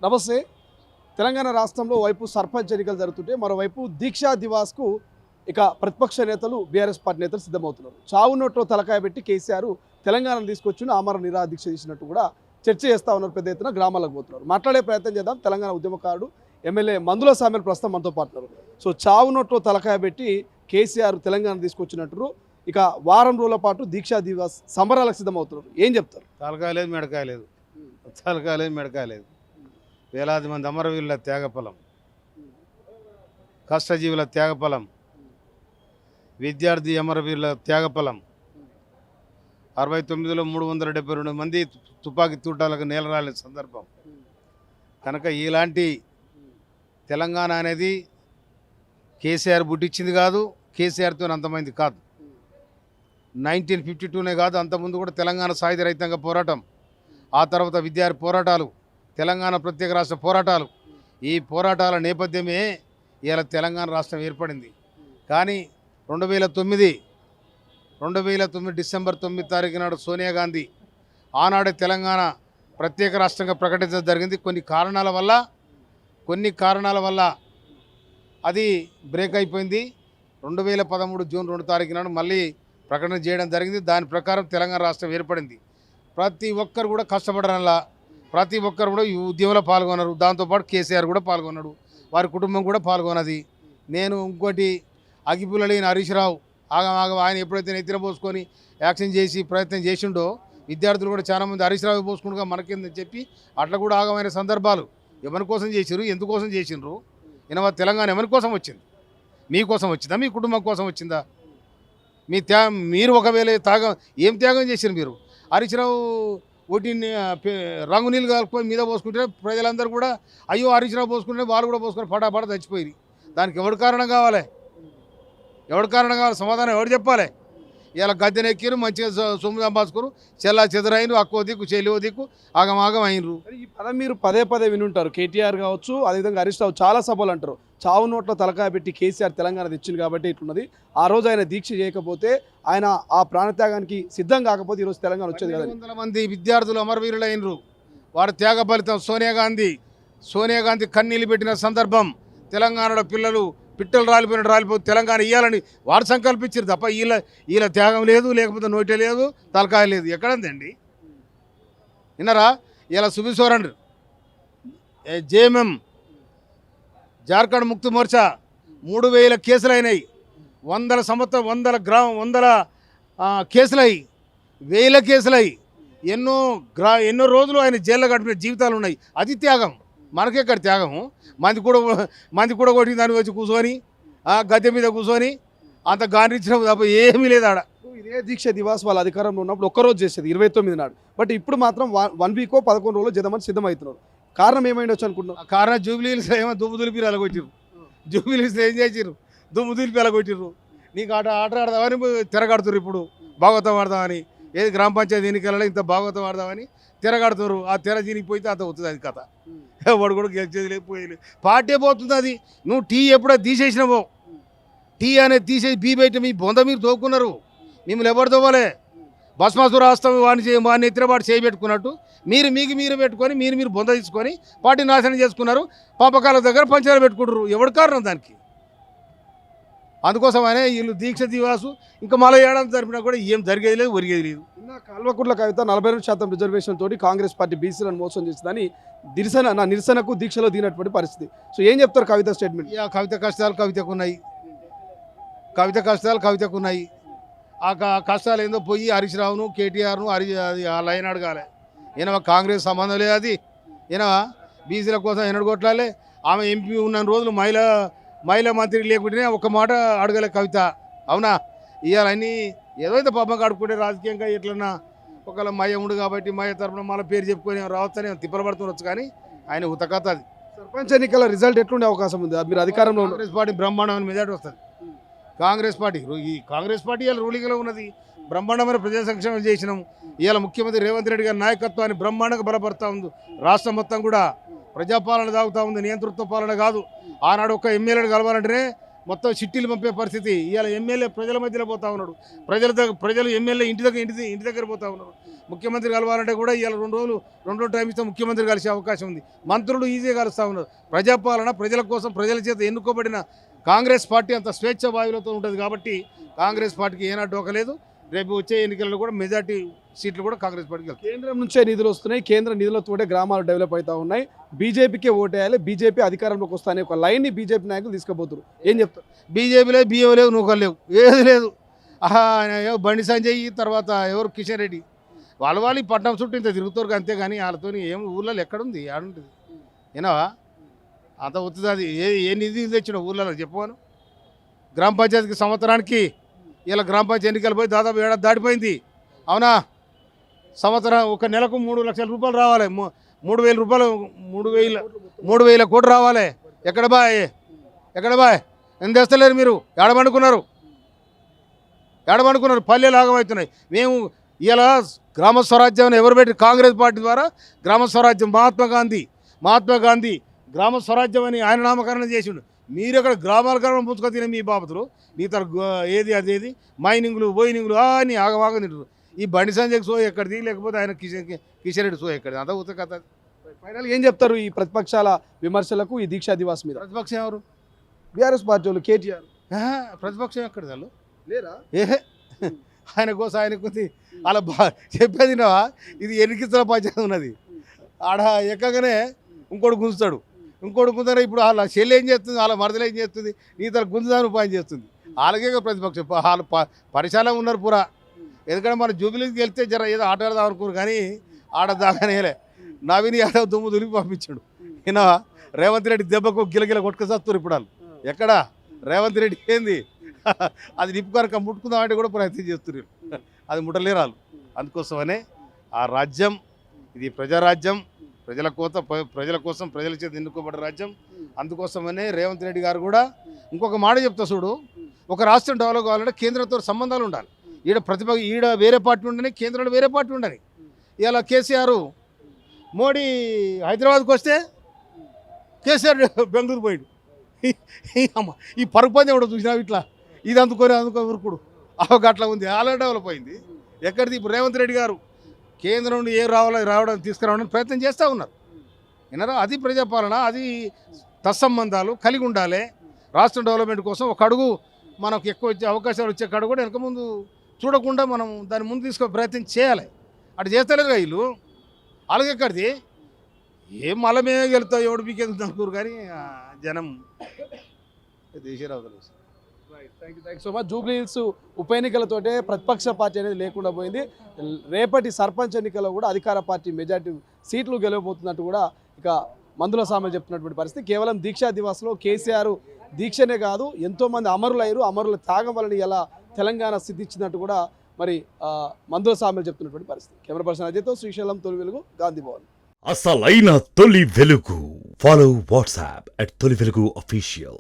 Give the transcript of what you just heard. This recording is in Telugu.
నమస్తే. తెలంగాణ రాష్ట్రంలో వైపు సర్పంచ్ ఎన్నికలు జరుగుతుంటే మరోవైపు దీక్షా దివాస్కు ఇక ప్రతిపక్ష నేతలు బీఆర్ఎస్ పార్టీ నేతలు సిద్ధమవుతున్నారు. చావు నోట్లో తలకాయ పెట్టి కేసీఆర్ తెలంగాణను తీసుకొచ్చిన ఆమరణ నిరాహార దీక్ష చేసినట్టు కూడా చర్చ చేస్తూ ఉన్నారు. పెద్ద ఎత్తున గ్రామాలకు పోతున్నారు. మాట్లాడే ప్రయత్నం చేద్దాం. తెలంగాణ ఉద్యమకారుడు ఎమ్మెల్యే మందుల సామెల్ ప్రస్తుతం మనతో పాటున్నారు. సో చావు నోట్లో తలకాయ పెట్టి కేసీఆర్ తెలంగాణ తీసుకొచ్చినట్టు ఇక వారం రోజుల పాటు దీక్షా దివాస్ సంబరాలకు సిద్ధమవుతున్నారు. ఏం చెప్తారు? తలకాయ లేదు, మెడకాయ లేదు. తలకాయ లేదు, మెడకాయ లేదు. వేలాది మంది అమరవీరుల త్యాగఫలం, కష్టజీవుల త్యాగఫలం, విద్యార్థి అమరవీరుల త్యాగఫలం. 69లో 372 మంది తుపాకీ తూటాలకు నేలరాలిన సందర్భం కనుక ఇలాంటి తెలంగాణ అనేది కేసీఆర్ బుట్టించింది కాదు, కేసీఆర్తో అంతమైంది కాదు. 1952నే కాదు, అంతకుముందు కూడా తెలంగాణ సాయుధ రైతాంగ పోరాటం, ఆ తర్వాత విద్యార్థి పోరాటాలు, తెలంగాణ ప్రత్యేక రాష్ట్ర పోరాటాలు, ఈ పోరాటాల నేపథ్యమే ఇలా తెలంగాణ రాష్ట్రం ఏర్పడింది. కానీ 2009 డిసెంబర్ 9 తారీఖు నాడు సోనియా గాంధీ ఆనాడే తెలంగాణ ప్రత్యేక రాష్ట్రంగా ప్రకటించడం జరిగింది. కొన్ని కారణాల వల్ల అది బ్రేక్ అయిపోయింది. 2013 జూన్ 2 తారీఖు నాడు మళ్ళీ ప్రకటన చేయడం జరిగింది. దాని ప్రకారం తెలంగాణ రాష్ట్రం ఏర్పడింది. ప్రతి ఒక్కరు కూడా కష్టపడడంలా, ప్రతి ఒక్కరు కూడా ఈ ఉద్యమంలో పాల్గొన్నారు. దాంతోపాటు కేసీఆర్ కూడా పాల్గొన్నాడు, వారి కుటుంబం కూడా పాల్గొన్నది. నేను ఇంకోటి అగిపులలేని హరీష్ రావు ఆగం ఆయన ఎప్పుడైతే నెత్తిన పోసుకొని యాక్షన్ చేసి ప్రయత్నం చేసిండో, విద్యార్థులు కూడా చాలామంది హరీష్ రావు పోసుకుండగా మనకేందని చెప్పి అట్లా కూడా ఆగమైన సందర్భాలు. ఎవరి కోసం చేసిరు, ఎందుకోసం చేసిండ్రు? ఈయన తెలంగాణ ఎవరి కోసం వచ్చింది? మీకోసం వచ్చిందా? మీ కుటుంబం కోసం వచ్చిందా? మీరు ఒకవేళ ఏం త్యాగం చేసిరు మీరు? హరీష్ రావు ఒకటిని రంగు నీళ్ళు కలుపుకొని మీద పోసుకుంటే ప్రజలందరూ కూడా అయ్యో హరీష్ రావు పోసుకుంటే వాళ్ళు కూడా పోసుకొని పటాపట చచ్చిపోయి. దానికి ఎవరి కారణం కావాలి? సమాధానం ఎవరు చెప్పాలి? ఇలా గద్దెనెక్కిరు, మంచిగా సొమ్ము సంపాదించుకోరు, చెల్లా చెదరైనరు, అక్కో దిక్కు చెల్లివో దిక్కు ఆగమాగం అయినరు. ఈ పదం మీరు పదే వినుంటారు. కేటీఆర్ కావచ్చు, అదేవిధంగా హరీష్ రావు చాలా సభలు అంటారు. చావు నోట్లో తలకాయ పెట్టి కేసీఆర్ తెలంగాణ తెచ్చింది కాబట్టి ఇట్లున్నది. ఆ రోజు ఆయన దీక్ష చేయకపోతే, ఆయన ఆ ప్రాణత్యాగానికి సిద్ధం కాకపోతే ఈరోజు తెలంగాణ వచ్చేది కదా. 100 మంది విద్యార్థులు అమరవీరులు అయినరు. వారి త్యాగ ఫలితం సోనియా గాంధీ కన్నీళ్ళు పెట్టిన సందర్భం. తెలంగాణలో పిల్లలు పిట్టలు రాలిపోయి తెలంగాణ ఇవ్వాలని వారు సంకల్పించారు తప్ప వీళ్ళ త్యాగం లేదు, లేకపోతే నోటే లేదు, తలకాయ లేదు. ఎక్కడందండి? విన్నారా? ఇలా సుబిసోరన్ జేఎంఎం జార్ఖండ్ ముక్తి మోర్చా 3000 కేసులు అయినాయి. 100 కేసులయ్యి, 1000 కేసులయ్యి, ఎన్నో రోజులు ఆయన జైల్లో గడిపిన జీవితాలు ఉన్నాయి. అది త్యాగం. మనకెక్కడ త్యాగము? మంది కూడా కొట్టి దాన్ని వచ్చి కూర్చొని గద్దె మీద కూర్చొని అంత గానిచ్చినప్పుడు తప్ప ఏమీ లేదు ఆడ. ఇదే దీక్ష దివాస్ వాళ్ళ అధికారంలో ఉన్నప్పుడు ఒక్కరోజు చేసేది 29 నాడు. బట్ ఇప్పుడు మాత్రం 1 వీకో 11 రోజులు జదమని సిద్ధమవుతున్నారు. కారణం ఏమైండొచ్చు అనుకుంటున్నారు? కారణం జూబిలీస్ ఏమో దుమ్ము దులిపి అలగొట్టిర్రు. జూబిలీస్ ఏం చేసిర్రు? దుమ్ము దులిపి అలగొట్టిర్రు. నీకు ఆట ఆడదామని తిరగడుతుర్రు. ఇప్పుడు భాగవతం ఆడదామని, ఏది గ్రామ పంచాయతీ ఎన్నికలలో ఇంత భాగవతం ఆడదామని తిరగడుతున్నారు. ఆ తెర తినిగిపోతే అంత అవుతుంది అది కథ. వాడు కూడా గెలిచేది లేకపోయేది, పార్టీ పోతుంది. అది నువ్వు టీ ఎప్పుడో తీసేసినావో, టీ అనేది తీసేసి బీ బయట మీ బొంద మీరు తోకున్నారు. మిమ్మల్ని ఎవరు తోవాలే? భస్మాసుర రాస్తాం వాడిని ఎత్తినవాడు చేయబెట్టుకున్నట్టు మీరు పెట్టుకొని మీరు బొంద తీసుకొని పార్టీ నాశనం చేసుకున్నారు. పంపకాల దగ్గర పంచాలు పెట్టుకుంటారు. ఎవరి కారణం దానికి? అందుకోసమనే వీళ్ళు దీక్ష దివాసు ఇంకా మళ్ళీ ఏడాది జరిపినా కూడా ఏం జరిగేది లేదు, ఒరిగేది లేదు. కల్వకుంట్ల కవిత 42% రిజర్వేషన్ తోటి కాంగ్రెస్ పార్టీ బీసీలను మోసం చేసిందని నిరసనకు దీక్షలో దిగినటువంటి పరిస్థితి. సో ఏం చెప్తారు కవిత స్టేట్మెంట్? కవిత కష్టాలు కవితకు ఉన్నాయి. ఆ కష్టాలు ఏందో పోయి హరీష్ రావును, కేటీఆర్ను ఆ లైన్ అడగాలి. ఈయన కాంగ్రెస్ సంబంధం లేదు. అది ఈయన బీసీల కోసం ఎన్నడు కొట్లాలి. ఆమె ఎంపీ ఉన్న రోజులు మహిళా మంత్రి లేకుంటేనే ఒక మాట అడగలే కవిత. అవునా? ఇవాళ అన్నీ ఏదైతే పాపం కడుక్కుంటే రాజకీయంగా ఎట్లన్నా ఒకవేళ మయ్యముడు కాబట్టి మయ్య తరఫున మళ్ళీ పేరు చెప్పుకొని రావచ్చని తిప్పలు పడుతుండొచ్చు. కానీ ఆయన ఉతకత. అది సర్పంచ్ ఎన్నికల రిజల్ట్ ఎట్లుండే అవకాశం ఉంది? మీరు అధికారంలో కాంగ్రెస్ పార్టీ బ్రహ్మాండమైన మెజార్టీ వస్తుంది. కాంగ్రెస్ పార్టీ ఇవాళ రూలింగ్లో ఉన్నది. బ్రహ్మాండమైన ప్రజా సంక్షేమం చేసినాం. ఇవాళ ముఖ్యమంత్రి రేవంత్ రెడ్డి గారి నాయకత్వాన్ని బ్రహ్మాండంగా బలపరుస్తూ ఉంది. రాష్ట్రం మొత్తం కూడా ప్రజాపాలన సాగుతూ ఉంది, నియంతృత్వ పాలన కాదు. ఆనాడు ఒక ఎమ్మెల్యేని కలవాలంటేనే మొత్తం చిట్టీలు పంపే పరిస్థితి. ఇవాళ ఎమ్మెల్యే ప్రజల మధ్యలో పోతా ఉన్నాడు, ప్రజలు ఎమ్మెల్యే ఇంటి దగ్గర పోతా ఉన్నారు. ముఖ్యమంత్రి కలవాలంటే కూడా ఇవాళ 2 రోజులు టైం ఇస్తే ముఖ్యమంత్రి కలిసే అవకాశం ఉంది. మంత్రులు ఈజీగా కలుస్తూ ఉన్నారు. ప్రజాపాలన ప్రజల కోసం ప్రజల చేత ఎన్నుకోబడిన కాంగ్రెస్ పార్టీ అంత స్వేచ్ఛ వాయువులతో ఉంటుంది కాబట్టి కాంగ్రెస్ పార్టీకి ఏనాడు డోకలేదు. రేపు వచ్చే ఎన్నికల్లో కూడా మెజార్టీ సీట్లు కూడా కాంగ్రెస్ పార్టీకి వెళ్తాయి. కేంద్రం నుంచే నిధులు వస్తున్నాయి, కేంద్ర నిధులతోటే గ్రామాలు డెవలప్ అవుతా ఉన్నాయి, బీజేపీకే ఓటేయాలి, బీజేపీ అధికారంలోకి వస్తానే ఒక లైన్ని బీజేపీ నాయకులు తీసుకుపోతారు. ఏం చెప్తారు? బీజేపీలో బియ్యం లేవు, నూకలు లేవు, ఏది లేదు. బండి సంజయ్ తర్వాత ఎవరు కిషన్ రెడ్డి వాళ్ళు ఈ పట్టణం చుట్టూ ఇంత తిరుగుతారు అంతేగాని వాళ్ళతో ఏం ఊళ్ళలో ఎక్కడుంది ఆడుంటుంది ఏనావా అంత వస్తుంది. అది ఏ నిధి తెచ్చిన ఊళ్ళలో చెప్పాను. గ్రామ పంచాయతీకి సంవత్సరానికి ఇలా గ్రామ పంచాయతీ ఎన్నికలు పోయి దాదాపు 7 దాటిపోయింది. అవునా? సంవత్సరం ఒక నెలకు 3 లక్షల రూపాయలు రావాలి, 3,000 రూపాయలు 3,000 కోట్లు రావాలి. ఎక్కడ బాయ్ ఎంత తెస్తలేరు మీరు? ఏడబండుకున్నారు పల్లెలు ఆగమవుతున్నాయి. మేము ఇలా గ్రామ స్వరాజ్యం ఎవరు పెట్టి కాంగ్రెస్ పార్టీ ద్వారా గ్రామ స్వరాజ్యం మహాత్మా గాంధీ గ్రామ స్వరాజ్యం అని ఆయన నామకరణం చేసిండు. మీరు అక్కడ గ్రామాల కన్నా పుచ్చుకొని తినే మీ బాబతులు మీ ఏది అదేది మైనింగ్లు అని ఆగమాగ తింటారు. ఈ బండి సంజయ్ సో ఎక్కడిది, లేకపోతే ఆయన కిషన్ రెడ్డి సో ఎక్కడిది, అంతా ఉత్త కథ. ఫైనల్ ఏం చెప్తారు ఈ ప్రతిపక్షాల విమర్శలకు, ఈ దీక్షా దివాస్ మీద? ప్రతిపక్షం ఎవరు? బీఆర్ఎస్ పార్టీ వాళ్ళు, కేటీఆర్. ప్రతిపక్షం ఎక్కడిది వాళ్ళు? లేరా? ఆయన కోసం ఆయనకుంది అలా చెప్పేది విన్నావా? ఇది ఎన్నికిస్తున్న పంచాయతీ ఉన్నది. ఆడ ఎక్కగానే ఇంకోటి గుంజుతాడు. ఇప్పుడు వాళ్ళ చెల్లి ఏం చేస్తుంది, వాళ్ళ మరదలు ఏం చేస్తుంది, నీ తన గుంజుదాని ఉపాయం చేస్తుంది. వాళ్ళకే ప్రతిపక్షం. వాళ్ళు పరిశాల ఉన్నారు పూరా. ఎందుకంటే మన జూబిలీకి వెళ్తే జర ఏదో ఆట ఆడదాం అనుకోరు, కానీ ఆడదాగానేలే నవీన్ యాదవ్ దుమ్ము దులిపి పంపించాడు. విన్నావా? రేవంత్ రెడ్డి దెబ్బకు గిలగిల కొట్టుకొస్తారు. ఇప్పుడు వాళ్ళు ఎక్కడ రేవంత్ రెడ్డి ఏంది అది నిప్పుకరక ముట్టుకుందామంటే కూడా ప్రయత్నం చేస్తున్నారు. అది ముట్టలేరు వాళ్ళు. అందుకోసమనే ఆ రాజ్యం ఇది ప్రజారాజ్యం, ప్రజల కోసం ప్రజల చేత ఎన్నుకోబడ్డ రాజ్యం. అందుకోసమనే రేవంత్ రెడ్డి గారు కూడా ఇంకొక మాట చెప్తా చూడు, ఒక రాష్ట్రం డెవలప్ కావాలంటే కేంద్రంతో సంబంధాలు ఉండాలి. ఈడ వేరే పార్టీ ఉండని, కేంద్రంలో వేరే పార్టీ ఉండని. ఇలా కేసీఆర్ మోడీ హైదరాబాద్కి వస్తే కేసీఆర్ బెంగళూరు పోయాడు. ఈ పరుగు పందెం కూడా చూసినావు ఇట్లా, ఇది అందుకొని ఊరుకుడు అట్లా ఉంది. అలా డెవలప్ అయింది. ఎక్కడిది? ఇప్పుడు రేవంత్ రెడ్డి గారు కేంద్రం నుండి రావడం తీసుకురావడానికి ప్రయత్నం చేస్తూ ఉన్నారు. విన్నారా? అది ప్రజాపాలన, అది తత్సంబంధాలు కలిగి ఉండాలి. రాష్ట్ర డెవలప్మెంట్ కోసం ఒక అడుగు మనకు ఎక్కువ వచ్చే అవకాశాలు వచ్చే అడుగు కూడా వెనక ముందు చూడకుండా మనం దాన్ని ముందు తీసుకునే ప్రయత్నం చేయాలి. అటు చేస్తలేదుగా వీళ్ళు. అలాగే ఎక్కడిది ఏం మళ్ళీ మేమే గెలుతాం, ఎవడు మీకెందుకు అనుకోరు, కానీ జనం దేశరావు. Thank you so much. Jubilee Hills ఉప ఎన్నికలతోటే ప్రతిపక్ష పార్టీ అనేది లేకుండా పోయింది. రేపటి సర్పంచ్ ఎన్నికల్లో కూడా అధికార పార్టీ మెజార్టీ సీట్లు గెలవబోతున్నట్టు కూడా ఇక మందుల సామెలు చెప్తున్నటువంటి పరిస్థితి. కేవలం దీక్షా దివాస్లో కేసీఆర్ దీక్షనే కాదు, ఎంతోమంది అమరులయ్యారు. అమరుల త్యాగం వలన ఇలా తెలంగాణ సిద్ధించినట్టు కూడా మరి మందుల సామెలు చెప్తున్నటువంటి పరిస్థితి. కెమెరా పర్సన్ అజయ్తో శ్రీశైలం, తొలి వెలుగు, గాంధీ భవన్. అసలైన తొలి వెలుగు. ఫాలో వాట్సాప్ @తొలి వెలుగు official.